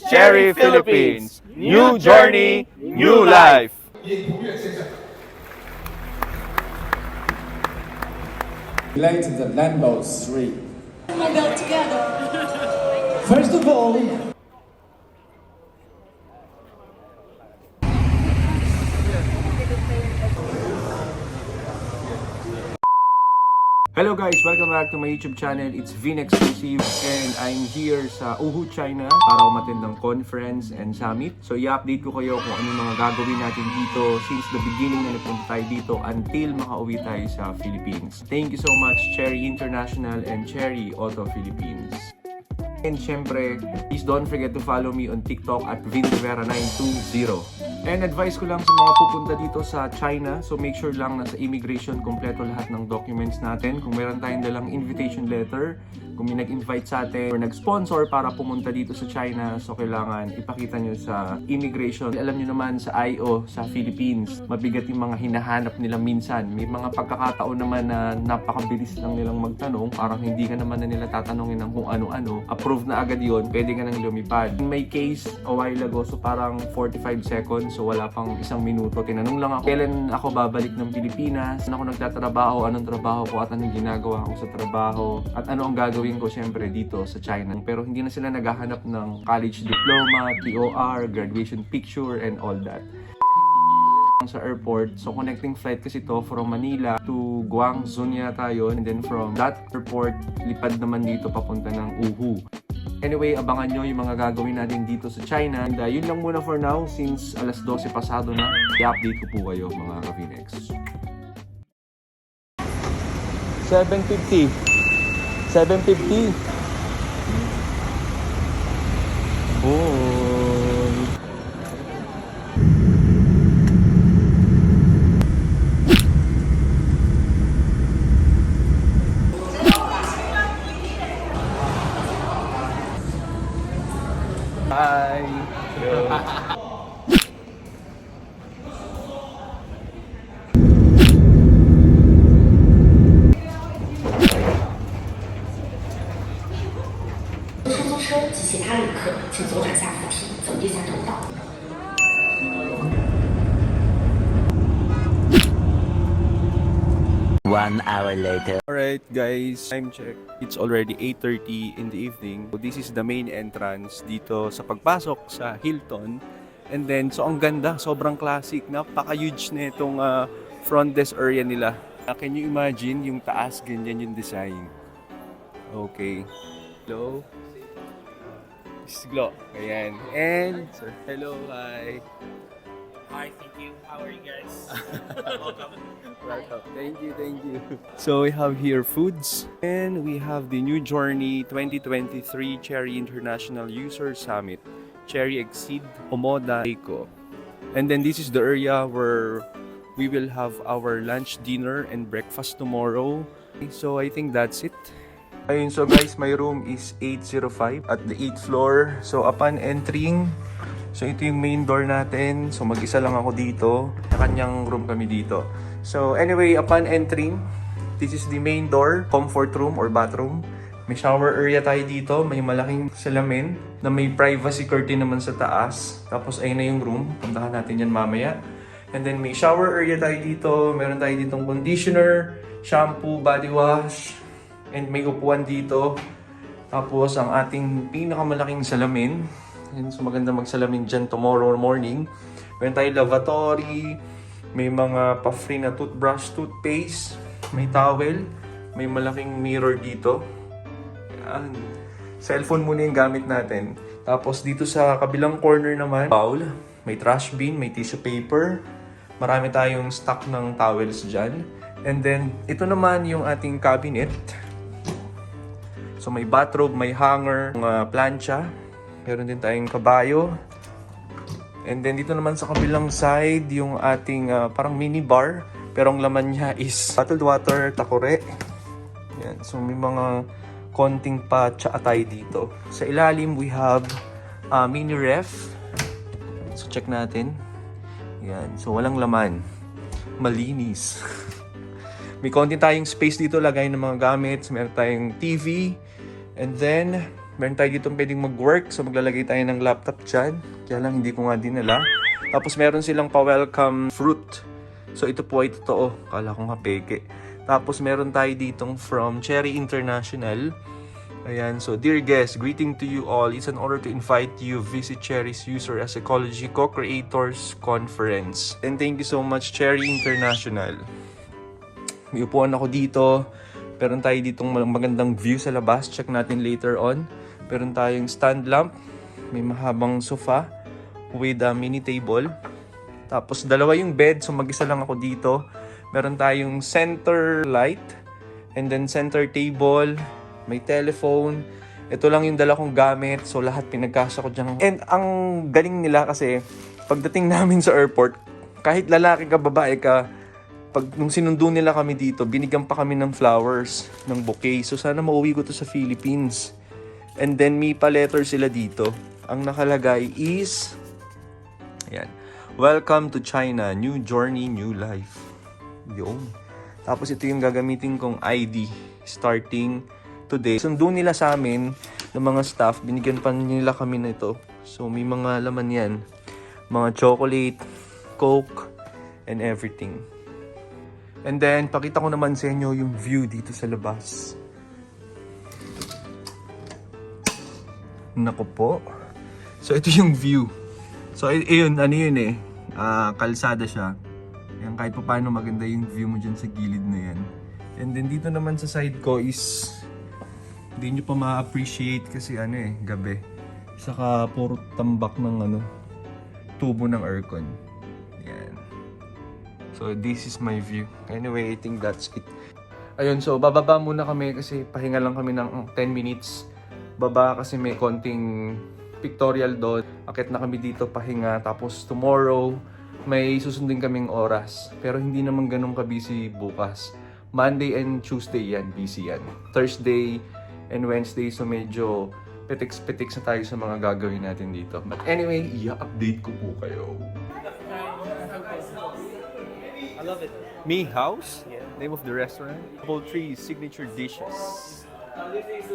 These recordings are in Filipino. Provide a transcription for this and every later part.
Cherry Philippines. New journey, new life. Relate the Lambo 3. We'll go together. First of all, Hello guys! Welcome back to my YouTube channel. It's Vin Exclusive and I'm here sa Wuhu, China para umattend ng conference and summit. So i-update ko kayo kung ano mga gagawin natin dito since the beginning na napunta tayo dito until makauwi tayo sa Philippines. Thank you so much Cherry International and Cherry Auto Philippines. And syempre, please don't forget to follow me on TikTok at vinrivera920. And advice ko lang sa mga pupunta dito sa China, so make sure lang na sa immigration kompleto lahat ng documents natin. Kung meron tayong dalang invitation letter, kung may nag-invite sa atin or nag-sponsor para pumunta dito sa China, so kailangan ipakita nyo sa immigration. Alam nyo naman sa IO, sa Philippines, mabigat yung mga hinahanap nila minsan. May mga pagkakataon naman na napakabilis lang nilang magtanong, parang hindi ka naman na nila tatanungin ng kung ano-ano. Approve na agad yon, pwede ka nang lumipad. In my case, a while ago, so parang 45 seconds, so wala pang isang minuto. Tinanong lang ako, kailan ako babalik ng Pilipinas, saan ako nagtatrabaho, anong trabaho ko at anong ginagawa ko sa trabaho, at ano ang gagawin ko syempre dito sa China. Pero hindi na sila naghahanap ng college diploma, TOR, graduation picture, and all that. Sa airport, so connecting flight kasi to from Manila to Guangzhou yata yun, and then from that airport, lipad naman dito papunta ng Wuhu. Anyway, abangan nyo yung mga gagawin natin dito sa China. And yun lang muna for now since alas 12 pasado na. I-update ko po kayo mga ka-Vinex. 750. 750. Oh. Hi. Hello. One hour later. Alright guys, time check. It's already 8:30 in the evening. So this is the main entrance dito sa pagpasok sa Hilton. And then, so ang ganda, sobrang classic. Napaka-huge na itong front desk area nila. Can you imagine yung taas, ganyan yung design. Okay. Hello. This is Glo. Ayan. And, sir, hello, hi. Hi, thank you. How are you guys? Welcome. Welcome. Thank you, thank you. So we have here foods and we have the New Journey 2023 Cherry International User Summit, Cherry Exceed Omoda Eco. And then this is the area where we will have our lunch, dinner, and breakfast tomorrow. So I think that's it. Ayun, so guys, my room is 805 at the 8th floor. So upon entering, so ito yung main door natin. So mag-isa lang ako dito. Sa kanyang room kami dito. So anyway, upon entering, this is the main door, comfort room or bathroom. May shower area tayo dito. May malaking salamin na may privacy curtain naman sa taas. Tapos ayun na yung room. Puntahan natin yan mamaya. And then may shower area tayo dito. Meron tayo ditong conditioner, shampoo, body wash, and may upuan dito. Tapos ang ating pinakamalaking salamin. And so maganda magsalamin dyan tomorrow morning. Meron tayong lavatory, may mga pa-free na toothbrush, toothpaste, may towel, may malaking mirror dito. Yan. Cellphone muna yung gamit natin. Tapos dito sa kabilang corner naman, bowl, may trash bin, may tissue paper. Marami tayong stock ng towels dyan. And then, ito naman yung ating cabinet. So may bathrobe, may hanger, plancha. Meron din tayong kabayo. And then dito naman sa kabilang side, yung ating parang mini bar. Pero ang laman niya is bottled water, takore. Yan. So may mga konting pa tayo dito. Sa ilalim, we have mini ref. So check natin. Yan. So walang laman. Malinis. May konti tayong space dito, lagay ng mga gamit. Meron tayong TV. And then, Meron tayo dito pwedeng mag-work. So maglalagay tayo ng laptop dyan. Kaya lang hindi ko nga dinala. Tapos meron silang pa-welcome fruit. So ito po ay totoo. Kala ko nga peke. Tapos meron tayo ditong from Cherry International. Ayan, so dear guests, greeting to you all. It's an honor to invite you visit Cherry's User as Ecology Co-Creators Conference. And thank you so much, Cherry International. May upuan ako dito. Meron tayo ditong magandang view sa labas. Check natin later on. Meron tayong stand lamp. May mahabang sofa with a mini table. Tapos dalawa yung bed, so mag-isa lang ako dito. Meron tayong center light. And then center table. May telephone. Ito lang yung dala kong gamit. So, lahat pinagkasya ko dyan. And ang galing nila kasi, pagdating namin sa airport, kahit lalaki ka, babae ka, nung sinundo nila kami dito, binigyan pa kami ng flowers, ng bouquet. So, sana mauwi ko to sa Philippines. And then, may pa-letter sila dito. Ang nakalagay is, ayan, welcome to China. New journey, new life. Yun. Tapos, ito yung gagamitin kong ID. Starting today. Sundo nila sa amin ng mga staff, binigyan pa nila kami na ito. So may mga laman yan. Mga chocolate, coke, and everything. And then, pakita ko naman sa inyo yung view dito sa labas. Naku po. So ito yung view. So ayun, ano yun eh. Kalsada siya. Yan, kahit pa paano maganda yung view mo dyan sa gilid na yan. And then dito naman sa side ko is hindi nyo pa ma-appreciate kasi ano eh, gabi. Saka puro tambak ng tubo ng aircon. Yan. So this is my view. Anyway, I think that's it. Ayun, so bababa muna kami kasi pahinga lang kami ng 10 minutes. Baba kasi may konting pictorial doon. Akit na kami dito pahinga. Tapos tomorrow, may susundin kaming oras. Pero hindi naman ganun ka-busy bukas. Monday and Tuesday yan, busy yan. Thursday and Wednesday, so medyo petiks-petiks na tayo sa mga gagawin natin dito. But anyway, i-update ko po kayo. I love it. Mi House? Yeah. Name of the restaurant? Poultry signature dishes. This is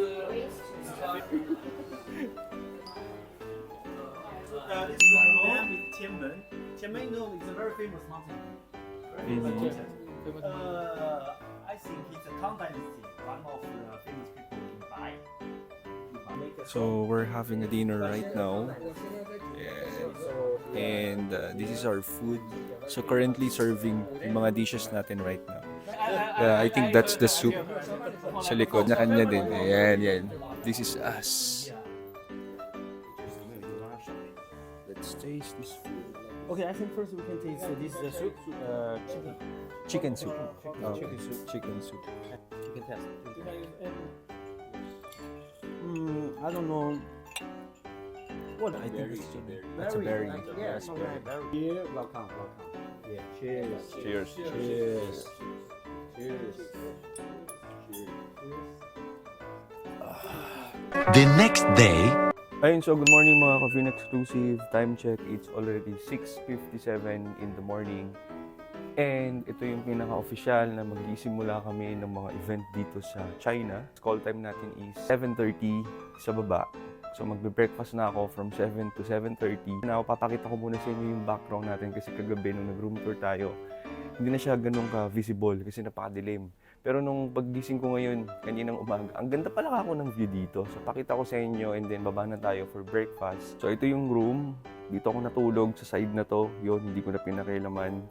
Nam with Tianmen. Tianmen, you know, it's a very famous mountain. I think it's a Tang Dynasty, one of the famous people in Bai. So we're having a dinner right now. And this is our food. So currently serving yung mga dishes natin right now. I think that's the soup sa likod na kanya din. Ayan, yan. This is us. Let's taste this food. Okay, I think first we can taste this soup. Chicken soup. Chicken soup. Chicken soup. You can test. I don't know. What I think it's chicken. That's a berry. berry. Yeah, Raspberry. Here, welcome. Yeah, cheers. Cheers. Cheers. Cheers. The next day, Ayun, so good morning mga Ka-Vin Exclusive. Time check, it's already 6:57 in the morning. And ito yung pinaka-official na magsisimula kami ng mga event dito sa China. Call time natin is 7:30 sa baba. So magbe-breakfast na ako from 7 to 7:30. Now, papakita ko muna sa inyo yung background natin kasi kagabi nung nag-room tour tayo, hindi na siya ganun ka-visible kasi napakadilim. Pero nung paggising ko ngayon, kaninang umaga, ang ganda pala ako ng view dito. So pakita ko sa inyo and then baba na tayo for breakfast. So ito yung room. Dito ako natulog sa side na to. Yun, hindi ko na pinakailaman.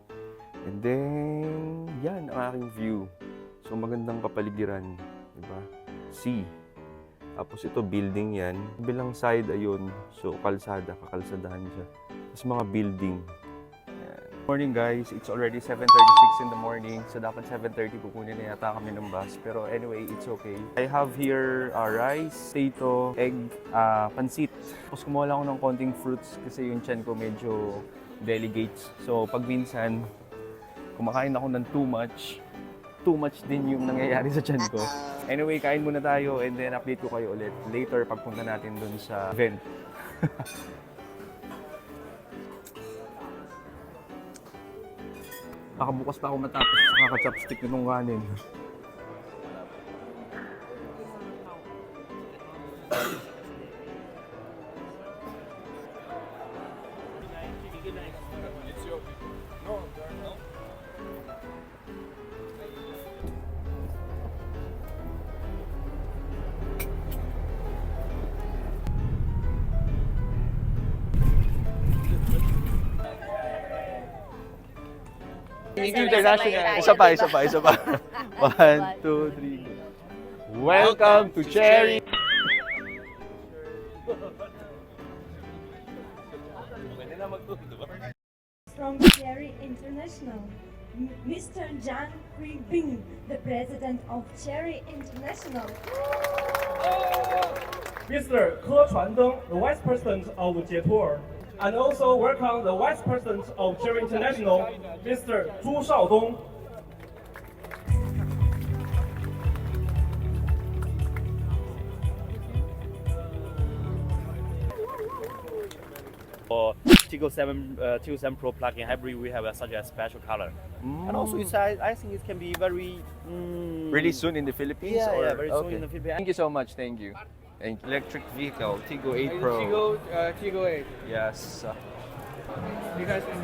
And then, yan ang aking view. So magandang kapaligiran. Diba? Sea. Tapos ito, building yan. Bilang side, ayun. So kalsada, kakalsadahan siya. Tapos mga building. Morning guys, it's already 7:36 in the morning. So dapat 7:30 kukunin na yata kami ng bus. Pero anyway, it's okay. I have here rice, potato, egg, pansit. Tapos kumuha lang ako ng konting fruits kasi yung tiyan ko medyo delegates. So pag minsan, kumakain ako ng too much din yung nangyayari sa tiyan ko. Anyway, kain muna tayo and then update ko kayo ulit later pagpunta natin dun sa event. Nakabukas pa ako matapos nakaka-chopstick nitong kanin. International. Isa pa. 1, 2, 3. Welcome to Cherry. From Cherry International, Mr. John Kribing, the president of Cherry International. Mr. Ke Chuandeng, the Vice President of Jetour, and also welcome the Vice President of Cherry International, Mr. Zhu Shaodong. For Tiggo 7 Pro plug-in hybrid, we have such a special color. And also, I think it can be very Really soon in the Philippines? Yeah, or? yeah, very soon Okay. in the Philippines. Thank you so much. Thank you. Electric vehicle, Tiggo 8 Pro. Tiggo 8. Yes. You guys can.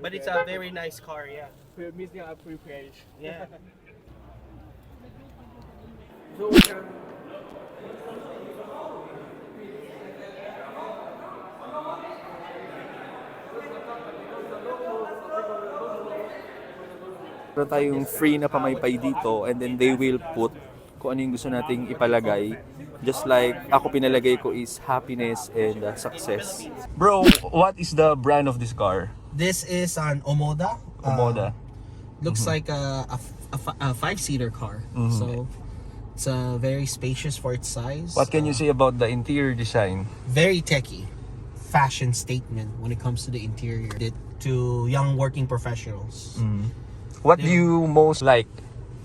But it's a very nice car, yeah. Missing a prepaid. Yeah. So we can. Meron tayong free na pamaypay dito and then they will put kung ano yung gusto nating ipalagay. Just like ako pinalagay ko is happiness and success. Bro, what is the brand of this car? This is an Omoda. Omoda. Looks like a 5-seater car. So it's very spacious for its size. What can you say about the interior design? Very techy. Fashion statement when it comes to the interior. To young working professionals. What do you most like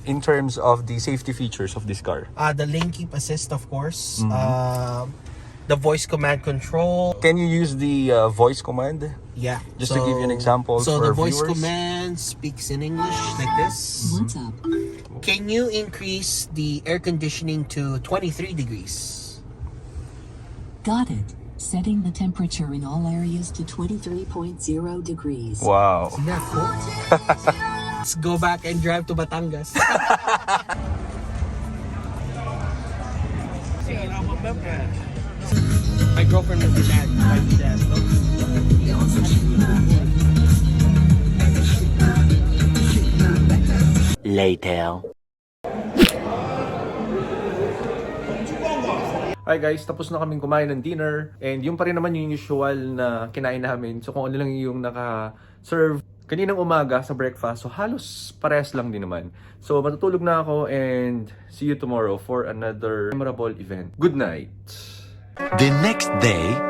in terms of the safety features of this car? The lane keep assist, of course. The voice command control. Can you use the voice command? Yeah. Just to give you an example So for the voice viewers. command speaks in English like this. What's up? Can you increase the air conditioning to 23 degrees? Got it. Setting the temperature in all areas to 23.0 degrees. Wow. See that, folks? Let's go back and drive to Batangas. My girlfriend was the dad. Later. Hi guys, tapos na kaming kumain ng dinner and yung pa rin naman yung usual na kinain namin. So kung ano lang yung naka-serve kaninang umaga sa breakfast. So halos parehas lang din naman. So matutulog na ako and see you tomorrow for another memorable event. Good night! The next day.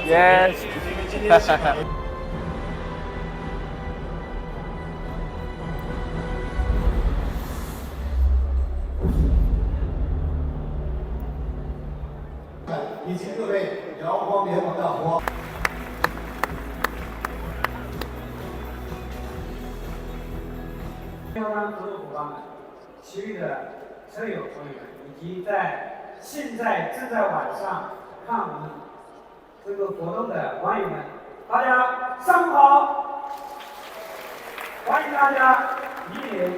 Yes. 以及各位遥光联盟的伙伴。相关合作伙伴们，其余的车友朋友们，以及现在正在晚上看我们这个活动的网友们，大家上午好！欢迎大家莅临。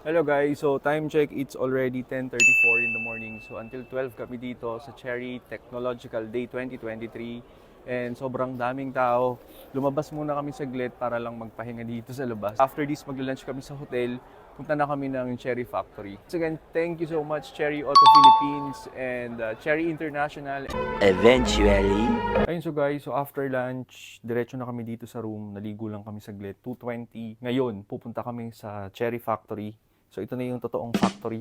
Hello guys, so time check, it's already 10:34 in the morning. So until 12 kami dito sa Cherry Technological Day 2023. And sobrang daming tao. Lumabas muna kami saglit para lang magpahinga dito sa labas. After this, magla-lunch kami sa hotel. Punta na kami ng Cherry Factory. So again, thank you so much Cherry Auto Philippines and Cherry International. Eventually. Ayun, so guys, so after lunch, diretso na kami dito sa room. Naligo lang kami saglit. 2:20. Ngayon, pupunta kami sa Cherry Factory. So ito na yung totoong factory.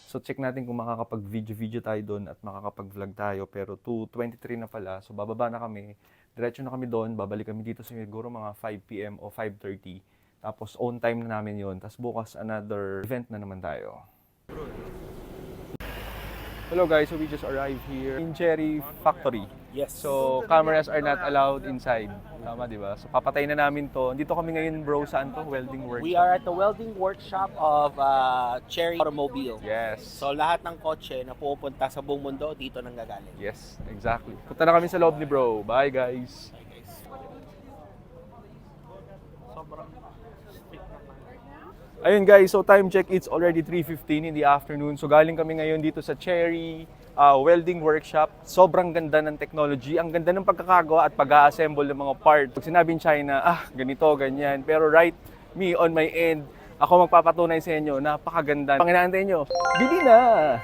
So check natin kung makakapag-video tayo doon at makakapag-vlog tayo. Pero 2:23 na pala. So bababa na kami. Diretso na kami doon. Babalik kami dito siguro mga 5 p.m. o 5:30. Tapos on time na namin yon. Tapos bukas another event na naman tayo. Hello guys, so we just arrived here in Cherry Factory. Yes. So cameras are not allowed inside. Tama, di ba? So papatay na namin to. Dito kami ngayon bro, saan to? Welding workshop. We are at the welding workshop of Cherry Automobile. Yes. So lahat ng kotse na pupunta sa buong mundo dito nang gagaling. Yes, exactly. Punta na kami sa loob ni bro. Bye guys. Ayun guys, so time check, it's already 3:15 in the afternoon. So galing kami ngayon dito sa Cherry Welding Workshop. Sobrang ganda ng technology. Ang ganda ng pagkakagawa at pag-assemble ng mga parts. Pag sinabing China, ganito, ganyan. Pero right, me on my end, ako magpapatunay sa inyo, napakaganda. Pang inaantay nyo, bili na!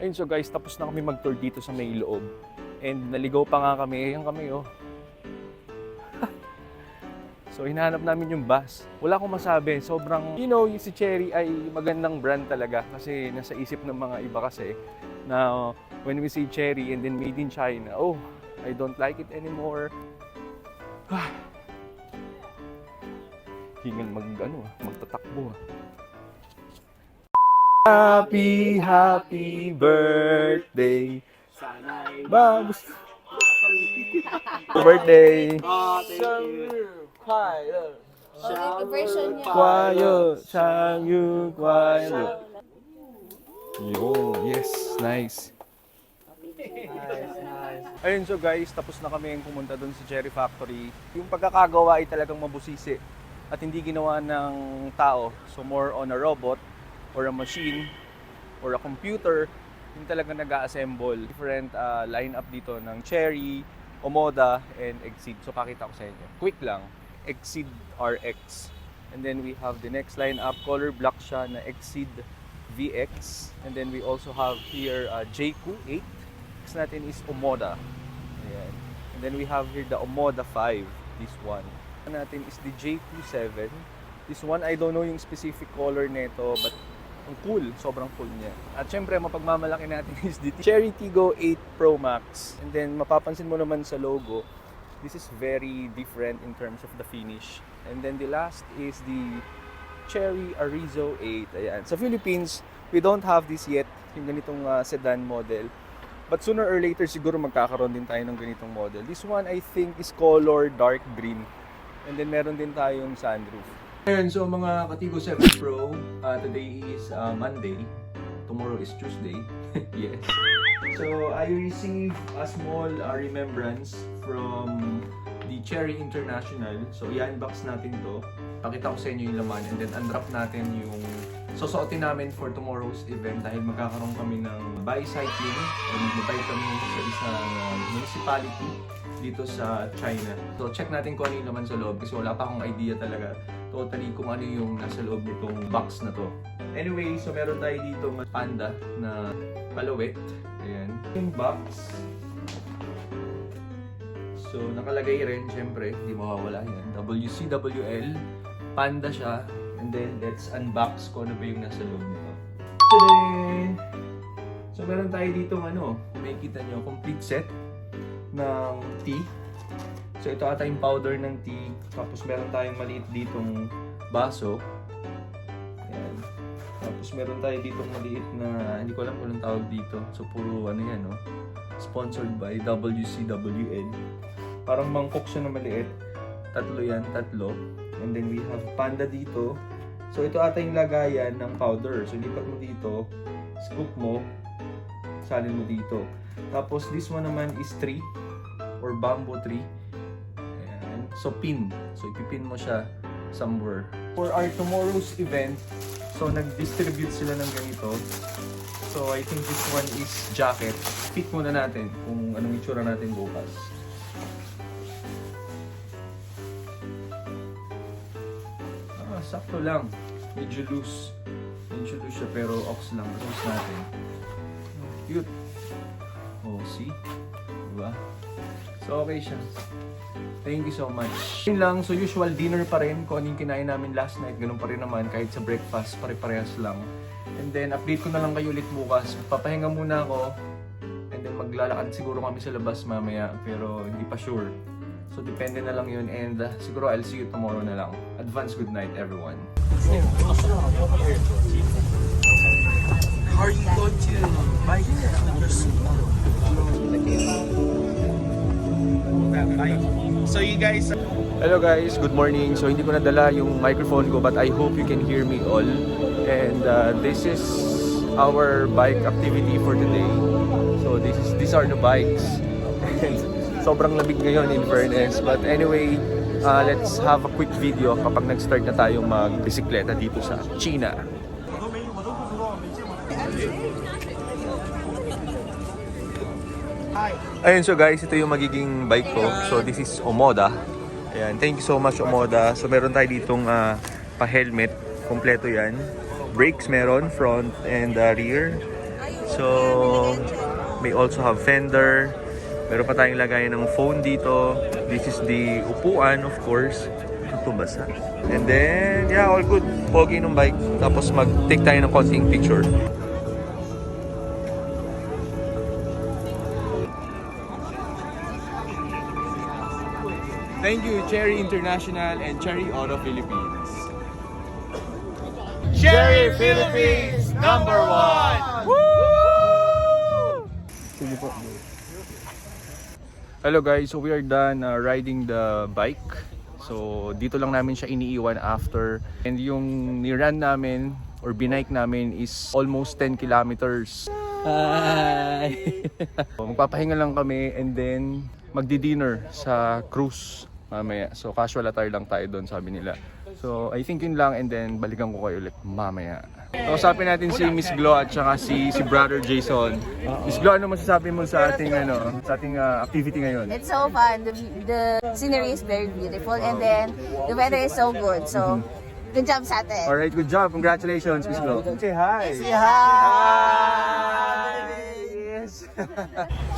Ayun, so guys, tapos na kami mag-tour dito sa may loob. And naligaw pa nga kami. Ayan kami, oh. So, hinahanap namin yung bus. Wala akong masabi. Sobrang, yung si Cherry ay magandang brand talaga. Kasi nasa isip ng mga iba kasi na when we say Cherry and then made in China, oh, I don't like it anymore. Hingan magtatakbo. Happy birthday. Babs. Happy birthday. Kwayo, Changyu, Kwayo. Yes, nice. Ayun, so guys, tapos na kami yung pumunta doon sa Cherry Factory. Yung pagkakagawa ay talagang mabusisi at hindi ginawa ng tao. So more on a robot or a machine or a computer, yung talagang nag-assemble. Different lineup dito ng Cherry, Omoda, and Exceed. So pakita ko sa inyo. Quick lang. Exceed RX. And then we have the next lineup, color black siya na Exceed VX. And then we also have here JQ8. Next natin is Omoda. Ayan. And then we have here the Omoda 5, this one. Natin is the JQ7. This one, I don't know yung specific color nito, but ang cool, sobrang cool niya. At syempre, mapagmamalaki natin is the Cherry Tiggo 8 Pro Max. And then, mapapansin mo naman sa logo, this is very different in terms of the finish. And then the last is the Cherry Arizo 8. Ayan. Sa Philippines, we don't have this yet, yung ganitong sedan model. But sooner or later, siguro magkakaroon din tayo ng ganitong model. This one, I think, is color dark green. And then meron din tayong sunroof. Ayun, so mga Katigo 7 Pro, today is Monday. Tomorrow is Tuesday. Yes. So, I received a small remembrance from the Cherry International. So, i-unbox natin to. Pakita ko sa inyo yung laman and then unwrap natin yung susuotin namin for tomorrow's event dahil magkakaroon kami ng bicycling o magbabike kami sa isang municipality dito sa China. So, check natin kung ano yung laman sa loob kasi wala pa akong idea talaga totally kung ano yung nasa loob nitong box na to. Anyway, so meron tayo dito panda na palawit. Ayan. Yung box. So, nakalagay rin, syempre, hindi mawawala yan. WCWL. Panda siya. And then, let's unbox kung ano ba yung nasa loob nito. Tadaan! So, meron tayo dito may kita nyo, complete set ng tea. So, ito ata yung powder ng tea. Tapos, meron tayong maliit ditong baso. Ayan. Tapos, meron tayo ditong maliit na, hindi ko alam kung anong tawag dito. So, puro yan, no? Sponsored by WCWL. Parang mangkok siya na maliit. Tatlo yan, tatlo. And then, we have panda dito. So, ito ata yung lagayan ng powder. So, lipat mo dito, scoop mo, salin mo dito. Tapos, this one naman is tree or bamboo tree. Ayan. So pin. So ipipin mo siya somewhere. For our tomorrow's event, so nag-distribute sila ng ganito. So I think this one is jacket. Fit muna natin kung anong itsura natin bukas. Sakto lang. Medyo loose. Medyo loose siya pero ox lang. Loose natin. Cute. Oh, see? Diba? So, okay siya. Thank you so much. Yun lang. So, usual dinner pa rin. Kung ano yung kinain namin last night, ganun pa rin naman. Kahit sa breakfast, pare-parehas lang. And then, update ko na lang kayo ulit bukas. Papahinga muna ako. And then, maglalakad siguro kami sa labas mamaya. Pero, hindi pa sure. So, depende na lang yun. And siguro, I'll see you tomorrow na lang. Advance good night, everyone. Are you going to buy So you guys... Hello guys, good morning. So hindi ko nadala yung microphone ko but I hope you can hear me all. And this is our bike activity for today. So these are the bikes. And sobrang lamig ngayon in fairness. But anyway, let's have a quick video kapag nag-start na tayong mag-bisikleta dito sa China. Ayun, so guys, ito yung magiging bike ko. So this is Omoda. Ayan, thank you so much Omoda. So meron tayo ditong pa-helmet. Kompleto yan. Brakes meron, front and rear. So may also have fender. Meron pa tayong lagayan ng phone dito. This is the upuan, of course. Ito basa. And then, yeah, all good. Pogi ng bike. Tapos mag-take tayo ng konting picture. Thank you, Cherry International and Cherry Auto Philippines. Cherry Philippines #1! Hello guys, so we are done riding the bike. So dito lang namin siya iniiwan after. And yung ni-run namin or binike namin is almost 10 kilometers. Hi! Magpapahinga lang kami and then magdi-dinner sa cruise mamaya. So casual attire lang tayo doon, sabi nila. So I think yun lang and then balikan ko kayo ulit mamaya. Kausapin natin si Miss Glo at saka si Brother Jason. Miss Glo, ano masasabi mo sa ating activity ngayon? It's so fun. The scenery is very beautiful and then the weather is so good. So good job sa atin. Alright, good job. Congratulations, Miss Glo. Say hi. Say hi.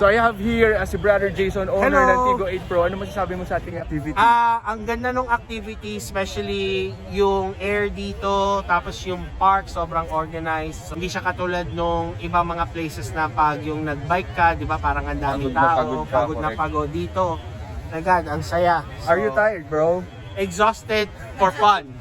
So I have here si Brother Jason, owner Hello. ng Tigo 8 Pro. Ano masasabi mo sa ating activity? Ang ganda ng activity, especially yung air dito, tapos yung park sobrang organized. So, hindi siya katulad nung ibang mga places na pag yung nag-bike ka, di ba, parang ang daming tao, pagod na pagod dito. Agad, ang saya. So, Are you tired, bro? exhausted for fun.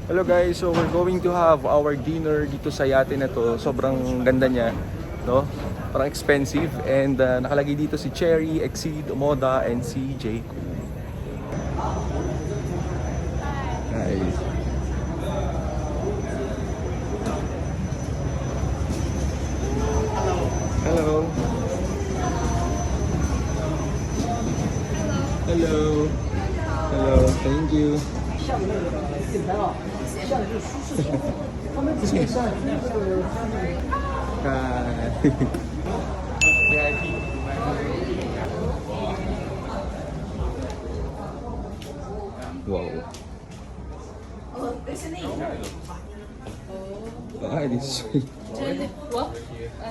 Hello guys, so we're going to have our dinner dito sa yate na to. Sobrang ganda niya, no? Parang expensive and nakalagay dito si Cherry, Exceed, Omoda and si Jay. Nice. Hello. Hello. Hello. Thank you. Wow. Ah, this is sweet.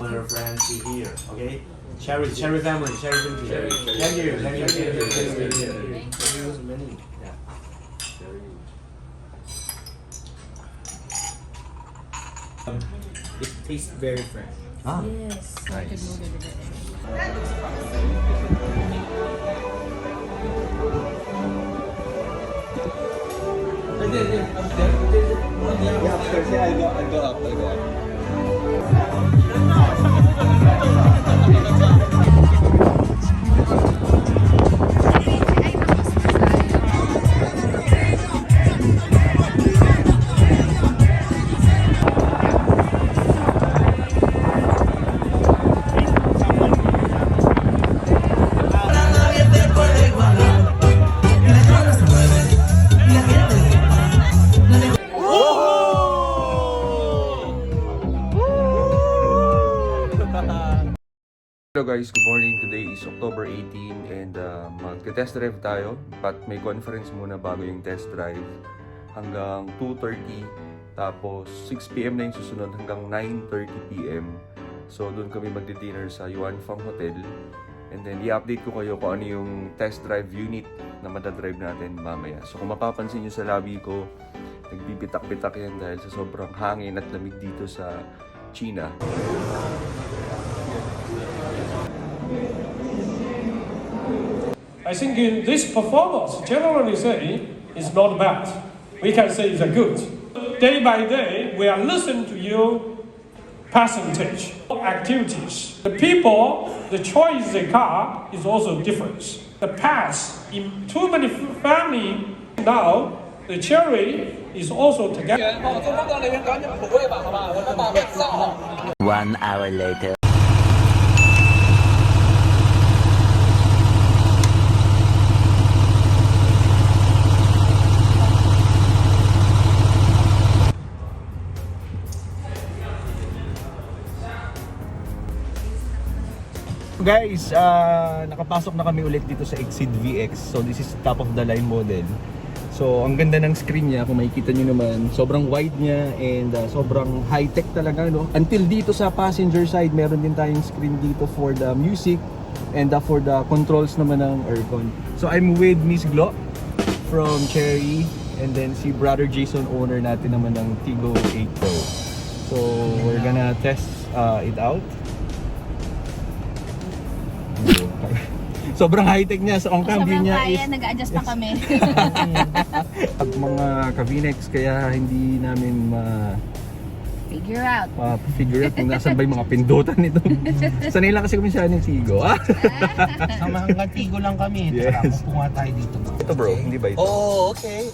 Our friends here, okay? Cherry family, Cherry family. Thank you. It tastes very fresh. Yes. Nice. Yeah, upstairs. Yeah, I'll go up. guys, good morning. Today is October 18 and mag-test drive tayo. But may conference muna bago yung test drive. Hanggang 2:30. Tapos 6 PM na yung susunod hanggang 9:30 PM. So doon kami magdi-dinner sa Yuan Fang Hotel. And then i-update ko kayo kung ano yung test drive unit na madadrive natin mamaya. So kung mapapansin nyo sa lobby ko, nagbibitak-bitak yan dahil sa sobrang hangin at lamig dito sa China. I think this performance, generally say, is not bad. We can say it's a good. Day by day, we are listening to you percentage activities. The people, the choice the car is also different. The past in too many family now, the Cherry is also together. 1 hour later. Guys, nakapasok na kami ulit dito sa Exceed VX. So this is top of the line model. So ang ganda ng screen niya, kung makikita nyo naman, sobrang wide niya and sobrang high-tech talaga, no? Until dito sa passenger side, meron din tayong screen dito for the music and for the controls naman ng aircon. So I'm with Miss Glo from Cherry and then si Brother Jason, owner natin naman ng Tigo 8 Pro. So we're gonna test it out. Sobrang high-tech niya. So ang cambio niya is nag-adjust pa kami. Pag mga Kavinex, kaya hindi namin Figure out. figure out kung nasan ba yung mga pindutan nito. Sanay lang kasi kami siya ng Tigo. Sa mga Tigo lang kami. Yes. Kuha tayo dito. Ito bro, hindi ba ito? Oh, okay.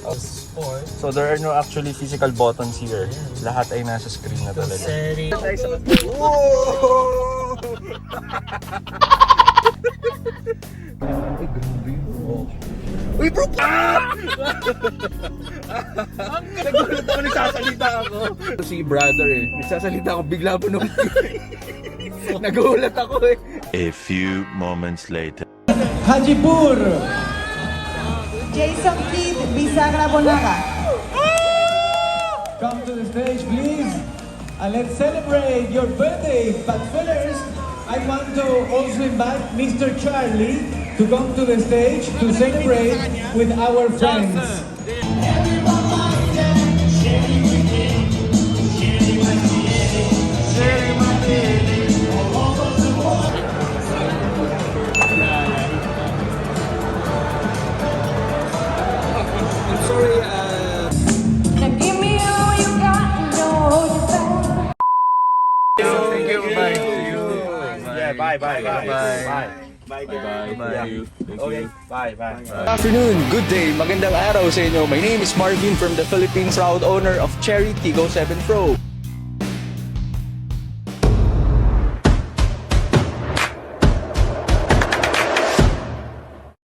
So there are no actually physical buttons here. Lahat ay nasa screen na talaga. Ay, grabe yun. Uy, bro! Nagulat ako, nagsasalita ako. Si brother eh. Nagsasalita ako, bigla po nung... Nagulat ako eh. A few moments later. Hajipur! Jason Kidd, Bisagra Bonaga. Come to the stage, please. And let's celebrate your birthday. But first, I want to also invite Mr. Charlie to come to the stage to celebrate with our friends. I'm sorry, Give me all you got, know you found. Thank you, bye. Yeah, bye. Okay, Bye. Good afternoon, good day, magandang araw sa inyo. My name is Marvin from the Philippines, proud owner of Cherry Tigo 7 Pro.